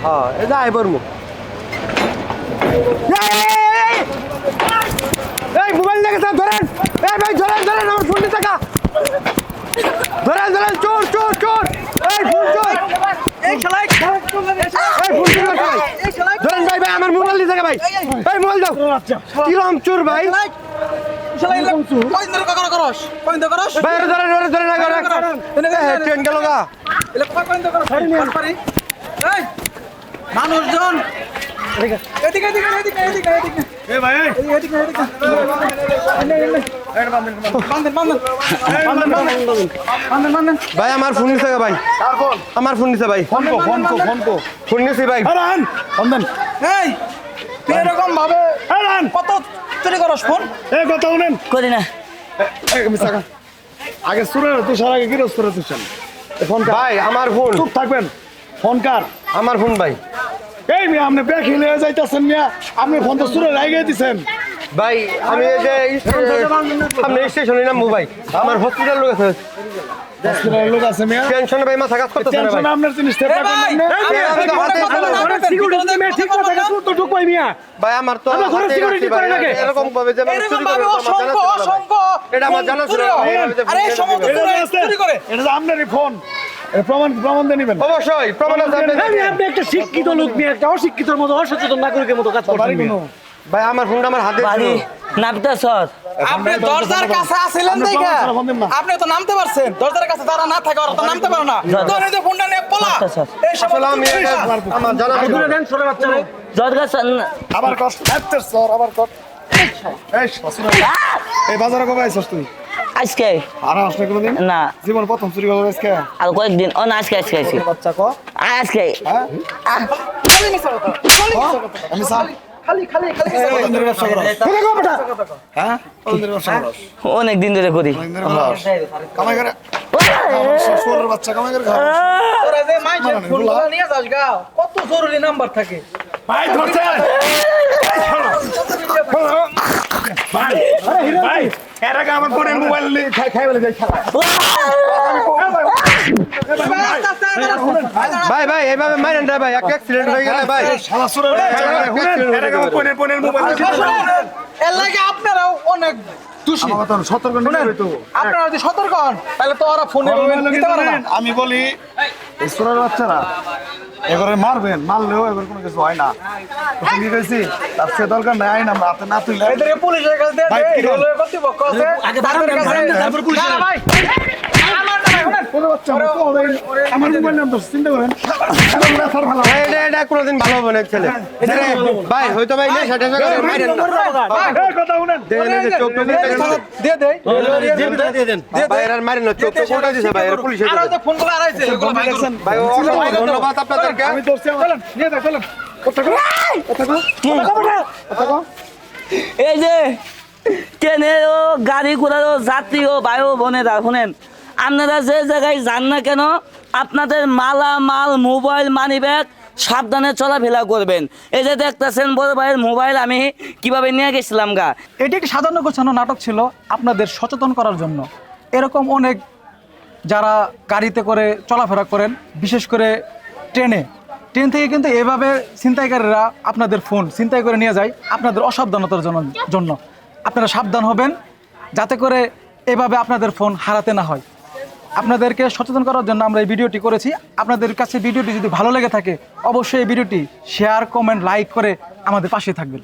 হ্যাঁ এই যাই বর্মু এই মোবাইল দেখে ধরেন এই ভাই ধরেন ধরেন আমার ফোনটা টাকা ধরেন ধরেন চোর চোর চোর এই ফোন চোর এই শালাই এই ফোন চোর ভাই ধরেন ভাই ভাই আমার মোবাইল দিয়ে ভাই এই মোবাইল দাও কিরম চোর ভাই শালাই কই ধরে করস কই ধরে করস ভাই ধরেন ধরেন না করে ট্রেন গেল গা এলে কই ধরে করস পারি এই মানুষজন এদিকে এদিকে এদিকে এদিকে এদিকে এ ভাই এদিকে এদিকে ভাই আমার ফোন নিছে ভাই আমার ফোন নিছে ভাই ফোন নিছে ভাই এই তুই এরকম ভাবে কত চুরি করস ফোন এই কথা শুনেন করি না আগে সুরে তুষার আগে কি রস তুষার ফোন ভাই আমার ফোন চুপ থাকবেন ফোন কার আমার ফোন ভাই এই মিয়া আপনি ব্যাগ হিলে যাইতাছেন মিয়া আপনি ফোন তো সুরে লাগিয়ে দিবেন ভাই আমি এই যে আপনি স্টেশনে নামবো ভাই আমার হসপিটাল লোক আছে হসপিটাল লোক আছে মিয়া টেনশন ভাই মাথা কাজ করতেছে না ভাই টেনশন আপনার জিনিস তে পারবেন না সিকিউরিটি মে ঠিক কথা কাজ তো ঢুকবাই মিয়া ভাই আমার তো ঘরে সিকিউরিটি করে লাগে এরকম ভাবে যে এরকম ভাবে অসংখ্য এটা আমার জানা ছিল আরে সমস্ত চুরি করে এটা তো আপনারই ফোন প্রমাণ দিয়ে নেবেন অবশ্যই প্রমাণ আছে আপনি একটা শিক্ষিত লোক নিয়ে একটা অশিক্ষিতর মতো অসচেতন নাগরিকের মতো কাজ করছেন ভাই আমার ফোনটা আমার হাতে বাড়ি নামতে স্যার আপনি দরজার কাছে আছিলেন দেখে আপনি তো নামতে পারছেন দরজার কাছে যারা না থাকে ওরা তো নামতে পারে না তো এই ফোনটা নিয়ে পলা এই সব আমি আমার জানা দূরে দেন ছোট বাচ্চারে দরজা আবার কষ্ট হচ্ছে স্যার আবার কষ্ট এই শাশুড়ি এই বাজারে কবে আইছস তুই আজকে আর আসলে কোনদিন না জীবন প্রথম চুরি করছিস আজকে আর কয়েকদিন ও না আজকে আজকে আইছি বাচ্চা কো আজকে হ্যাঁ আমি সাল খালি কতদিন ধরে ব্যবসা করছ কোথা গো বেটা হ্যাঁ কতদিন ধরে ব্যবসা করছ অনেক দিন ধরে করি কামাই করে শ্বশুরের বাচ্চা কামাই করে খাও তোরা যে মাইছের ফোনগুলো নিয়ে যাস গা কত জরুরি নাম্বার থাকে ভাই ধরছে ভাই ভাই এর আগে আমার ফোনের মোবাইল খাই বলে যাই খেলা ভাই ভাই এইভাবে মারেন না ভাই এক অ্যাক্সিডেন্ট হয়ে গেল ভাই শালা সুরে এর আগে আমার ফোনের মোবাইল এর লাগে আপনারাও অনেক দোষী আমার তো সতর্ক নিতে হবে তো আপনারা যদি সতর্ক হন তাহলে তো ওরা ফোনে দিতে পারে না আমি বলি এই সুরের বাচ্চারা এবারে মারবেন মারলেও এবার কোনো কিছু হয় না কি কইছি তার সে দরকার নাই আইন আমরা হাতে না তুইলে এদের পুলিশের কাছে ভাই, কি দিয়ে বল? রেলওয়ে কর্তৃপক্ষ আছে আগে তাদের দাঁড়ান, কাছে দাঁড়ান, তারপর পুলিশের না, ভাই আমার না শুনেন কোনো বাচ্চা আমার মোবাইল নাম তো চিন্তা করেন এটা কোনোদিন ভালো হবে না ছেলে ভাই হয়তো ভাই না সেটা মারেন না কথা শুনেন চোখ দিয়ে দে দিয়ে দেন ভাই এর মারেন না চোখ কোটা দিছে ভাই এর পুলিশে আর ওই যে ফোনগুলো আড়াইছে এগুলো ভাই করুন ভাই অসংখ্য ধন্যবাদ আপনাদেরকে আমি ধরছি চলেন নিয়ে যাও চলেন এই যে ট্রেনে ও গাড়ি ঘোড়ার যাত্রী ও ভাই ও বোনেরা শুনেন আপনারা যে জায়গায় যান না কেন আপনাদের মালামাল মোবাইল মানিব্যাগ সাবধানে চলাফেরা করবেন। এই যে দেখতেছেন বড় ভাইয়ের মোবাইল আমি কিভাবে নিয়ে গেছিলাম গা। এটি একটি সাধারণ গোছানো নাটক ছিল আপনাদের সচেতন করার জন্য। এরকম অনেক যারা গাড়িতে করে চলাফেরা করেন, বিশেষ করে ট্রেন থেকে কিন্তু এভাবে ছিনতাইকারীরা আপনাদের ফোন ছিনতাই করে নিয়ে যায় আপনাদের অসাবধানতার জন্য। আপনারা সাবধান হবেন যাতে করে এভাবে আপনাদের ফোন হারাতে না হয়। আপনাদেরকে সচেতন করার জন্য আমরা এই ভিডিওটি করেছি। আপনাদের কাছে ভিডিওটি যদি ভালো লেগে থাকে অবশ্যই এই ভিডিওটি শেয়ার, কমেন্ট, লাইক করে আমাদের পাশে থাকবেন।